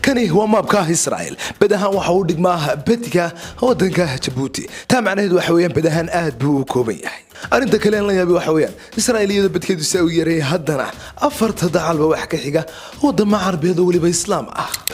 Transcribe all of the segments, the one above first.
كان هو مابكاه إسرائيل بدها وحود ما بدك هو دنكاه جيبوتي تمعنى وحويان بدهان آد بوكومية أنت كلام لا يبي وحويان إسرائيلية بدك تسوي ري هدنا أفرت دعال بوحكي حاجة ودم عربي هذا ولي بإسلام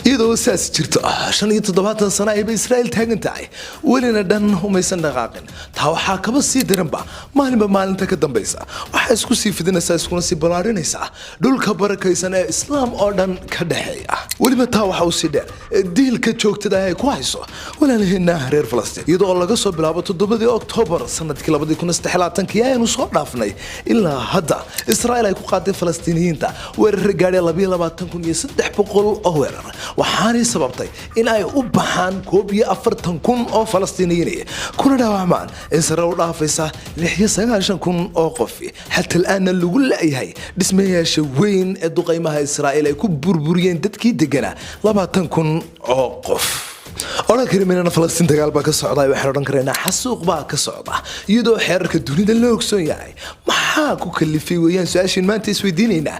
إذا أساس جرت عشان يتضبط الصناعي بإسرائيل تهجن تعي ولنا دن هم يسند غاقن تاو حاكم السيد رنبا ما أنت كدم بيسا وحاسكو سيف دنا ساسكو نسي بلارين يسا دول كبر كيسنا إسلام أردن كدحية ولما تاو حوسيد ديل كتشوك تداهي كويسو ولا لهنا رير فلسطين إذا الله قصوا بلعبة الضبط أكتوبر سنة كلا بدي يكون استحلال تنكيا نصور رافني إلا هذا إسرائيل يكون قاتل فلسطينيين تا والرجال يلا بيلا باتنكون يصدح بقول أهورر وحاني سببتي إن أي أبحان كوبي أفرتن كون أو فلسطينيين كل ده وعمان إسرائيل رافيسا لحية سنة عشان كون أوقفي حتى الآن اللي يقول أي هاي بسميها شوين الدقيمة إسرائيل يكون بربريين دتكي دجنا لباتنكون أوقف أنا كريمنا فلسطين دجال باك الصعداء وحررن كرينا حسوق باك الصعداء يدو حرك الدنيا دلوكسو يعني maxaa ku kalifay weeyaan su'aashin maanta isweydiinayna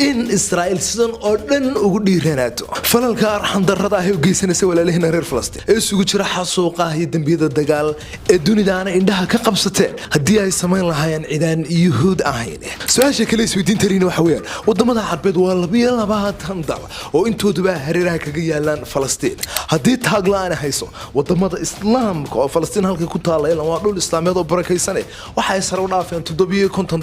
in Israel sidan oo dhan ugu dhiiranaato falalka arxan darrada ah ee u geysanaysa walaalahina reer Falastiin ee isugu jira xasuuqaha iyo dambiyada dagaal ee dunidana indhaha ka qabsateen haddii ay sameyn lahaayeen ciidan yuhuud ahayn su'aasha kale isweydiintarina waxa weeyaan wadamada Carbeed waa 22 dal oo intooduba hareeraha kaga yaalaan Falastiin haddii taag la'aan hayso wadamada Islaamka oo Falastiin halka ku taala waa dhul Islaameed oo barakaysan waxa ay sar u dhaafeen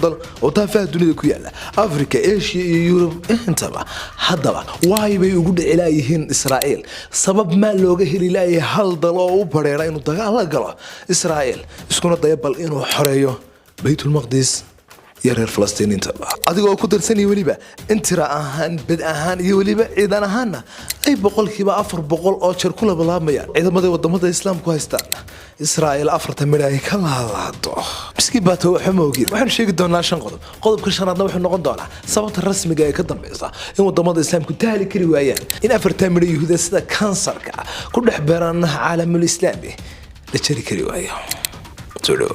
7 وطافة الدنيا كلها أفريقيا إيشيا يوروب إنتبه هذا واي بيوجد إلهيهن إسرائيل سبب ما لوجه إلهي هل ضلوا بريرة إنه تجاه قلا إسرائيل يسكن الضيبل إنه حريه بيت المقدس يرى فلسطين انتبه أديكوا كتر سنة وليبة انت رأهان بدأهان يوليبة إذا نهانا أي بقول كيبا أفر بقول أشر كله بلا ميان إذا ما ده وضمده الإسلام كويستان إسرائيل أفر تمرأي كلا الله بس كيف باتوا حموجين وحنا شيء قدرنا عشان قضب كل شهر نروح نقدرنا سبب الرسم جاي كده بيصا إن وضمده الإسلام كتالي كريويان إن أفر تمرأي يهودا سدا كانسر كل حبرنا عالم الإسلامي لتشري كريويان تلو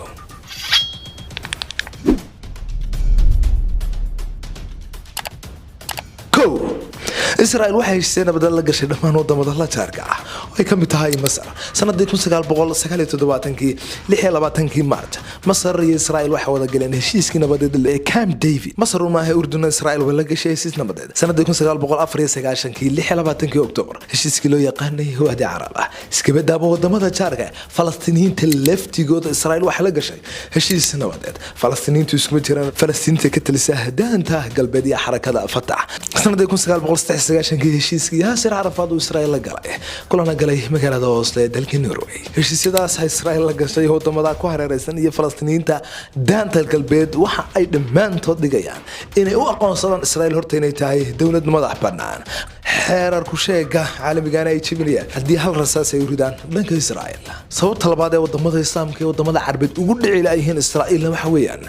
إسرائيل waxay heshiiseen badal la gashay dhamaan wadamada la jaarka ah oo ay kamid tahay Masar sanadii 1979kii 26 Maarch Masar iyo Israa'iil waxay wada galeen heshiiskii nabadeed ee Camp David Masar uma ahay Urdun Israa'iil wala gashay heshiis nabadeed sanadii 1994kii 26 Oktoobar heshiiskii loo yaqaanay Wadi Arab ah iska badaba wadamada jaarka Falastiiniyiinta laftigooda Israa'iil waxa la gashay heshiis nabadeed Falastiiniyiintu isku jiraan Falastiinta ka talisaa hadaanta galbeed iyo xarakada Fatah sanadii 1996 heshiiskii Yaasir Arafat oo Israa'iil la galay kulana galay magaalada Oslo ee dalka Norway heshiisyadaas Israa'iil la gashay wadamada ku hareeraysan iyo Falastiiniyiinta daanta galbeed waxa ay dhamaantood dhigayaan inay u aqoonsadaan Israa'iil horta inay tahay dawlad madax bannaan xeerar ku sheega caalamiga ay jibinayaan haddii hal rasaas ay ridaan dhanka Israa'iil sababta labaad ee wadamada Islaamka iyo wadamada Carbeed ugu dhici laayeen Israa'iil waxa weeyaan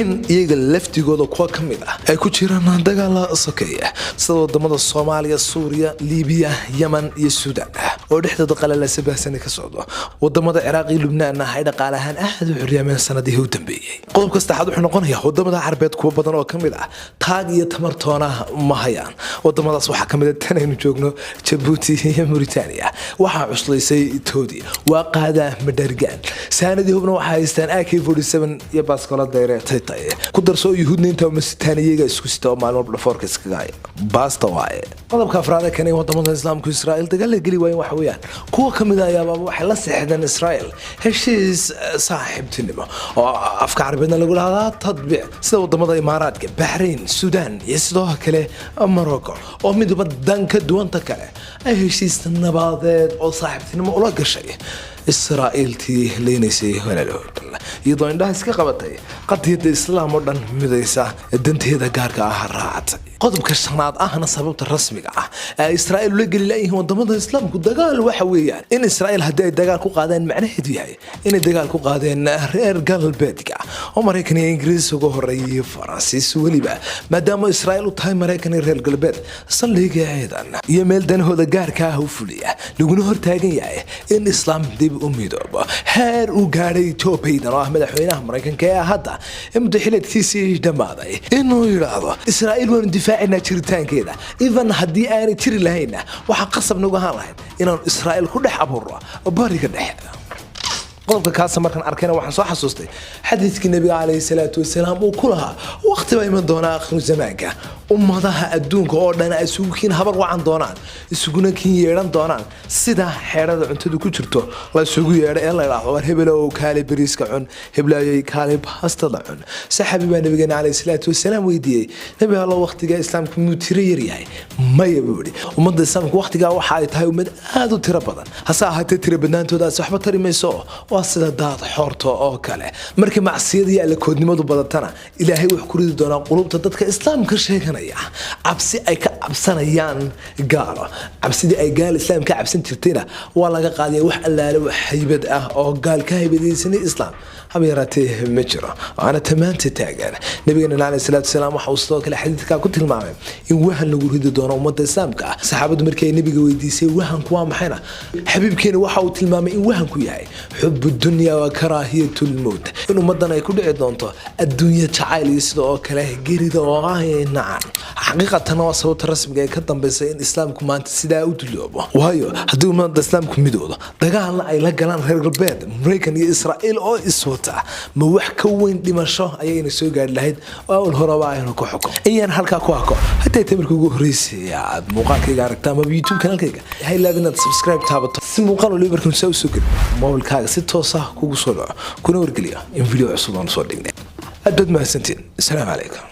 in iyaga laftigooda kuwa kamid ah ay ku jiraan dagaal sokeeya sida wadamada Soomaaliya Suuriya Liibiya Yemen iyo Suudaan oo dhexdooda qalalasa baahsan ka socdo wadamada Ciraaq iyo Lubnaan ay dhaqaalahan aad u xiriyeen sanadihii u dambeeyay qodobka saddexaad wuxuu noqonayaa wadamada Carbeed kuwa badan oo kamid ah taag iyo tamartoona ma hayaan wadamadaas waxa kamid ah tanaynu joogno Djibouti iyo Mauritania waxa cuslaysay Ethiopia waa qaada madargaan sanadii hubna waxa haystaan AK47 iyo baaskola dayreetay ku darso yuhuudna inta masitaaniyaga isku sita maalmo dhafoorka iskaga baasta waaye qodobka afraad ee kan wadamada Islaamka Israa'iil dagaal la gali waayeen waxa weeyaan kuwa kamid ah ayaaba waxay la saxdeen Israa'iil heshiis saaxiibtinimo oo afka Carbeedna lagu lahaa tadbiic sida wadamada Imaaraadka Bahrain Suudaan iyo sidoo kale Morocco oo midba danka duwanta kale ay heshiis nabadeed oo saaxiibtinimo ula gashay إسرائيل تي لينيسي ولا لا يضون ده إسكا قبتي قد يد الإسلام ودن مدرسة الدنت هذا جارك أهرات قدم كشنات أهنا سبب الرسمي إسرائيل لقي ليه هو ضمن الإسلام كده قال وحويان إن إسرائيل هداي دجال كو قادين معناه هدية إن الدجال كو قادين رجال البيت أمريكاني إنجليز وجهري فرنسي سوري بقى ما دام إسرائيل وتاي أمريكاني رجال البيت صلي قاعدا يميل دن هو دجار كهو فلية لجنه هرتاجي إن الإسلام دي أميدوبا هر وجاري توبي دراه مدحوينه أمريكان كيا هذا مدحلت كيسي دماغي إنه يراضى إسرائيل وندفع difaacinaa jiritaankeeda even haddii aanay jiri lahayna waxaa qasab nagu ahaan lahayd inaan Israa'iil ku dhex abuurno bariga dhexe qodobka kaas markaan arkayna waxaan soo xasuustay xadiiskii nabiga calayhi salaatu wasalaam uu ku lahaa waqti baa iman doona akhir zamaanka ummadaha adduunka oo dhan ay isugu kiin habar wacan doonaan isuguna kiin yeeran doonaan sida xeerada cuntada ku jirto la isugu yeeray ee la yiraahdo war hebel oo kaali bariiska cun heblaayay kaali pastada cun saxaabi baa nabiga calayhi salaatu wasalaam weydiiyay nabi Allah waqtiga islaamku muu tiro yar yahay maya buuri ummadda islaamku waqtiga waxa ay tahay ummad aad u tiro badan hase ahaatee tiro badnaantooda waxba tari mayso sida daad xoorto oo kale markii macsiyada iyo koodnimadu badatana ilaahay wax ku ridi doona qulubta dadka islaamka sheeganaya cabsi ay ka cabsanayaan gaalo cabsidii ay gaal islaamka cabsan jirtayna waa laga qaadiyay wax allaale wax haybad ah oo gaal ka haybadaysan islaam habeeratee ma jiro ana tamaanta taagan nabiga calayhi salaatu wasalaam waxa uu sidoo kale xadiidka ku tilmaamay in wahan lagu ridi doono ummadda islaamka saxaabadu markay nabiga weydiisay wahanku waa maxayna xabiibkeena waxa uu tilmaamay in wahanku yahay xub الدنيا وكراهية الموت إنه مدنا يكون عندنا الدنيا تعالي سلوا كله جريد وعاي نعم حقيقة تناصر الرسم جاي كتم بس إن الإسلام كمان تسيدا وتلوبه وهايو هدول من الإسلام كميدوده دجال لا إله جلان غير البلد أمريكا إسرائيل أو إسوتا موح كوين دمشق أي نسوي قاعد لهيد أو الهرباء هنا كحكم أيان حلقة كواكو حتى تمركوا جهريس يا مقال كي قارك تام بيوتيوب كنال كي هاي لازم تسبسكرايب تابط مقال اللي بركم سوي سكر ما هو الكاغ ستة صح كوجو صلاة كنا ورجليا إن فيديو عصبان صادقني أدد ما سنتين السلام عليكم.